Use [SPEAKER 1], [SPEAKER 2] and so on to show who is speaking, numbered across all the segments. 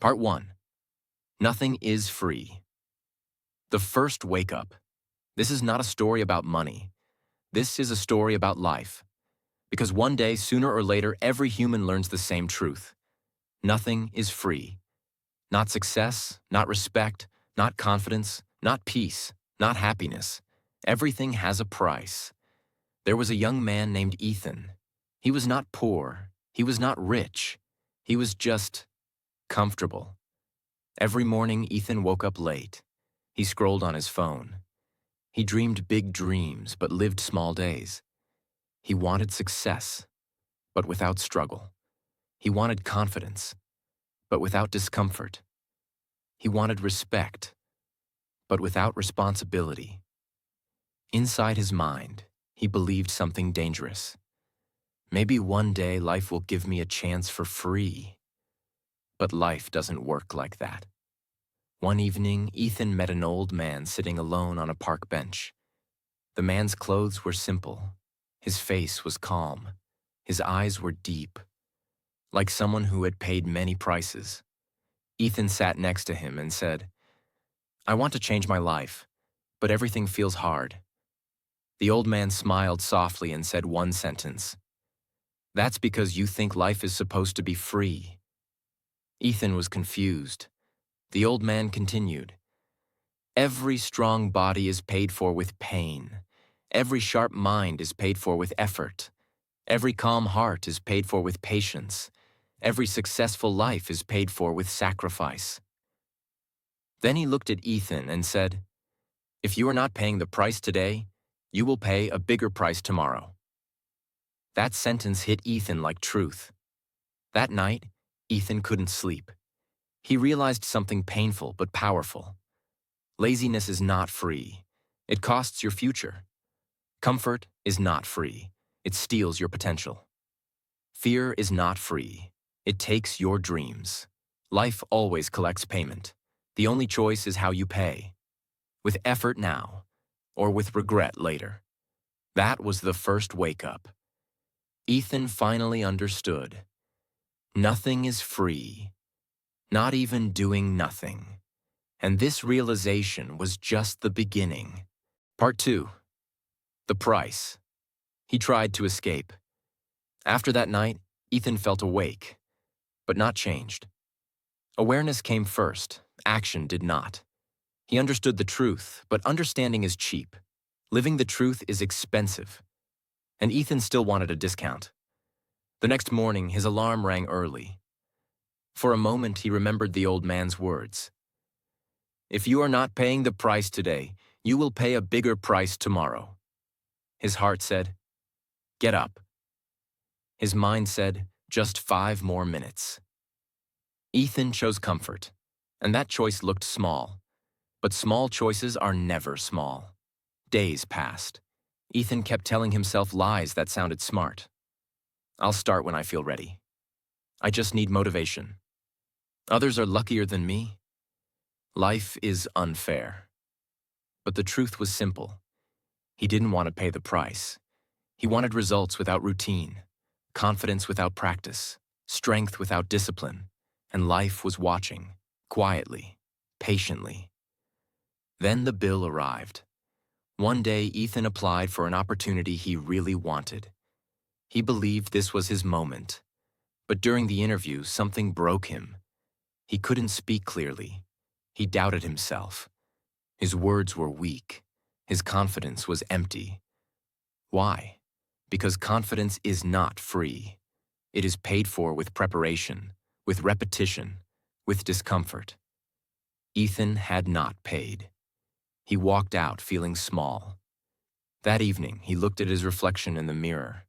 [SPEAKER 1] Part 1. Nothing is free. The first wake up. This is not a story about money. This is a story about life. Because one day, sooner or later, every human learns the same truth. Nothing is free. Not success, not respect, not confidence, not peace, not happiness. Everything has a price. There was a young man named Ethan. He was not poor. He was not rich. He was just comfortable. Every morning, Ethan woke up late. He scrolled on his phone. He dreamed big dreams, but lived small days. He wanted success, but without struggle. He wanted confidence, but without discomfort. He wanted respect, but without responsibility. Inside his mind, he believed something dangerous. Maybe one day life will give me a chance for free. But life doesn't work like that. One evening, Ethan met an old man sitting alone on a park bench. The man's clothes were simple. His face was calm. His eyes were deep, like someone who had paid many prices. Ethan sat next to him and said, "I want to change my life, but everything feels hard." The old man smiled softly and said one sentence, "That's because you think life is supposed to be free." Ethan was confused. The old man continued, "Every strong body is paid for with pain. Every sharp mind is paid for with effort. Every calm heart is paid for with patience. Every successful life is paid for with sacrifice." Then he looked at Ethan and said, "If you are not paying the price today, you will pay a bigger price tomorrow." That sentence hit Ethan like truth. That night, Ethan couldn't sleep. He realized something painful but powerful. Laziness is not free. It costs your future. Comfort is not free. It steals your potential. Fear is not free. It takes your dreams. Life always collects payment. The only choice is how you pay. With effort now, or with regret later. That was the first wake-up. Ethan finally understood. Nothing is free. Not even doing nothing. And this realization was just the beginning. Part 2. The price. He tried to escape. After that night, Ethan felt awake, but not changed. Awareness came first, action did not. He understood the truth, but understanding is cheap. Living the truth is expensive. And Ethan still wanted a discount. The next morning, his alarm rang early. For a moment, he remembered the old man's words. "If you are not paying the price today, you will pay a bigger price tomorrow." His heart said, "Get up." His mind said, "Just 5 more minutes." Ethan chose comfort, and that choice looked small. But small choices are never small. Days passed. Ethan kept telling himself lies that sounded smart. "I'll start when I feel ready. I just need motivation. Others are luckier than me. Life is unfair." But the truth was simple. He didn't want to pay the price. He wanted results without routine, confidence without practice, strength without discipline, and life was watching, quietly, patiently. Then the bill arrived. One day, Ethan applied for an opportunity he really wanted. He believed this was his moment. But during the interview, something broke him. He couldn't speak clearly. He doubted himself. His words were weak. His confidence was empty. Why? Because confidence is not free. It is paid for with preparation, with repetition, with discomfort. Ethan had not paid. He walked out feeling small. That evening, he looked at his reflection in the mirror,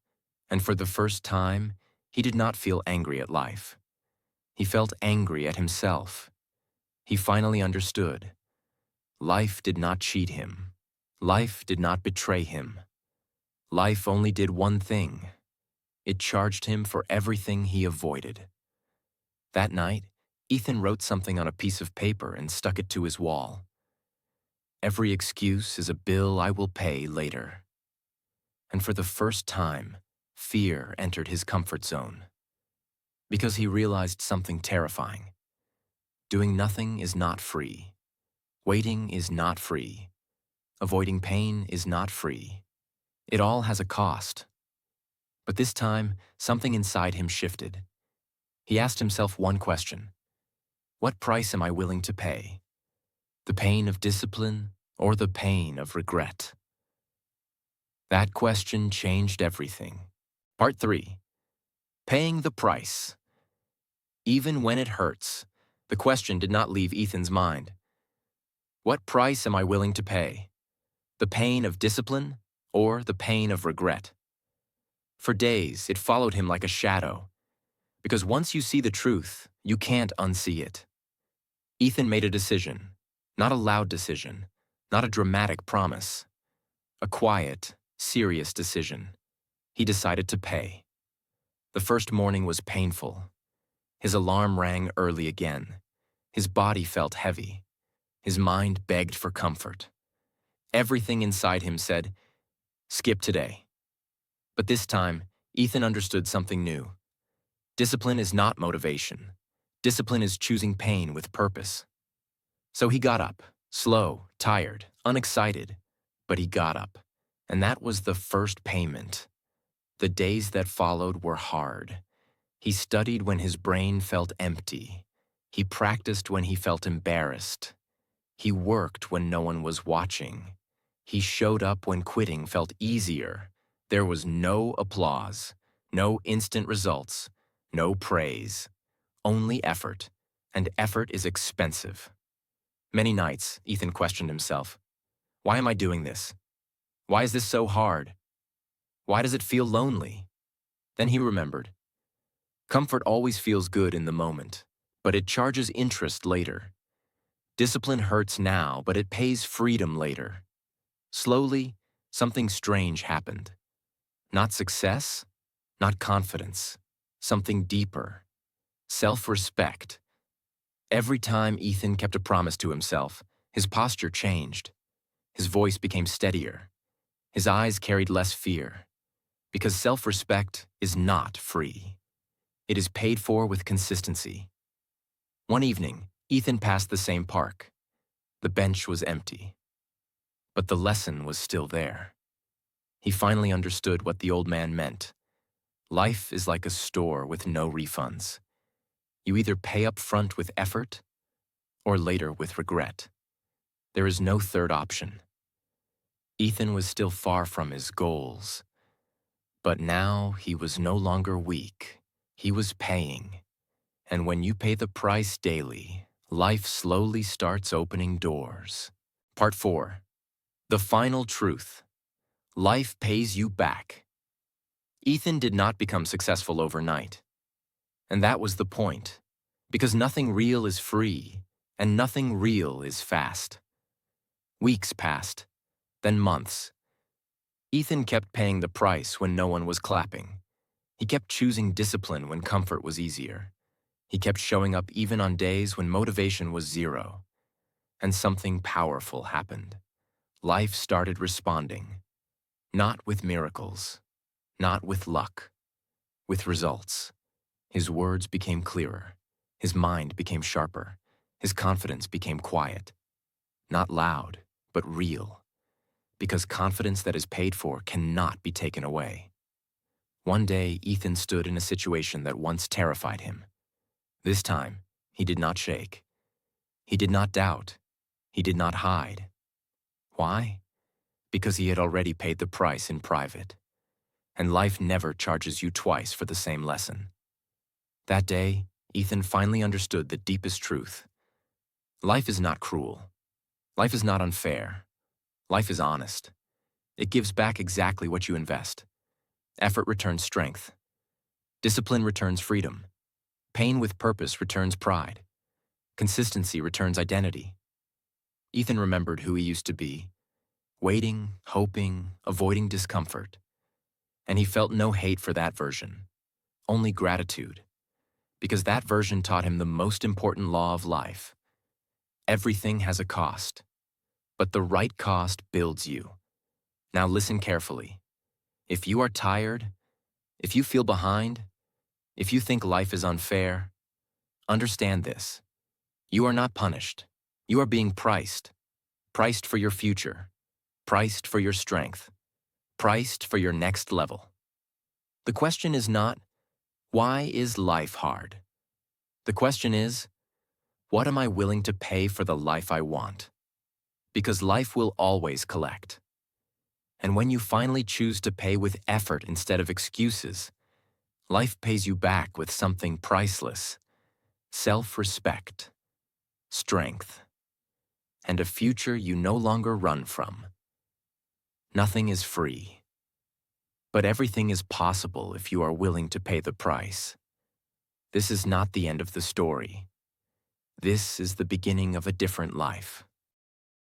[SPEAKER 1] and for the first time, he did not feel angry at life. He felt angry at himself. He finally understood. Life did not cheat him. Life did not betray him. Life only did one thing. It charged him for everything he avoided. That night, Ethan wrote something on a piece of paper and stuck it to his wall. "Every excuse is a bill I will pay later." And for the first time, fear entered his comfort zone. Because he realized something terrifying. Doing nothing is not free. Waiting is not free. Avoiding pain is not free. It all has a cost. But this time, something inside him shifted. He asked himself one question. What price am I willing to pay? The pain of discipline or the pain of regret? That question changed everything. Part 3. Paying the price. Even when it hurts, the question did not leave Ethan's mind. What price am I willing to pay? The pain of discipline or the pain of regret? For days, it followed him like a shadow. Because once you see the truth, you can't unsee it. Ethan made a decision. Not a loud decision. Not a dramatic promise. A quiet, serious decision. He decided to pay. The first morning was painful. His alarm rang early again. His body felt heavy. His mind begged for comfort. Everything inside him said, skip today. But this time, Ethan understood something new. Discipline is not motivation. Discipline is choosing pain with purpose. So he got up, slow, tired, unexcited, but he got up. And that was the first payment. The days that followed were hard. He studied when his brain felt empty. He practiced when he felt embarrassed. He worked when no one was watching. He showed up when quitting felt easier. There was no applause, no instant results, no praise, only effort, and effort is expensive. Many nights, Ethan questioned himself. Why am I doing this? Why is this so hard? Why does it feel lonely? Then he remembered. Comfort always feels good in the moment, but it charges interest later. Discipline hurts now, but it pays freedom later. Slowly, something strange happened. Not success, not confidence, something deeper. Self-respect. Every time Ethan kept a promise to himself, his posture changed. His voice became steadier. His eyes carried less fear. Because self-respect is not free. It is paid for with consistency. One evening, Ethan passed the same park. The bench was empty. But the lesson was still there. He finally understood what the old man meant. Life is like a store with no refunds. You either pay up front with effort or later with regret. There is no third option. Ethan was still far from his goals. But now he was no longer weak. He was paying. And when you pay the price daily, life slowly starts opening doors. Part 4. The final truth. Life pays you back. Ethan did not become successful overnight. And that was the point. Because nothing real is free, and nothing real is fast. Weeks passed, then months. Ethan kept paying the price when no one was clapping. He kept choosing discipline when comfort was easier. He kept showing up even on days when motivation was zero. And something powerful happened. Life started responding. Not with miracles, not with luck, with results. His words became clearer. His mind became sharper. His confidence became quiet. Not loud, but real. Because confidence that is paid for cannot be taken away. One day, Ethan stood in a situation that once terrified him. This time, he did not shake. He did not doubt. He did not hide. Why? Because he had already paid the price in private. And life never charges you twice for the same lesson. That day, Ethan finally understood the deepest truth. Life is not cruel. Life is not unfair. Life is honest. It gives back exactly what you invest. Effort returns strength. Discipline returns freedom. Pain with purpose returns pride. Consistency returns identity. Ethan remembered who he used to be, waiting, hoping, avoiding discomfort. And he felt no hate for that version, only gratitude. Because that version taught him the most important law of life. Everything has a cost, but the right cost builds you. Now listen carefully. If you are tired, if you feel behind, if you think life is unfair, understand this. You are not punished. You are being priced. Priced for your future. Priced for your strength. Priced for your next level. The question is not, why is life hard? The question is, what am I willing to pay for the life I want? Because life will always collect. And when you finally choose to pay with effort instead of excuses, life pays you back with something priceless: self-respect, strength, and a future you no longer run from. Nothing is free, but everything is possible if you are willing to pay the price. This is not the end of the story. This is the beginning of a different life.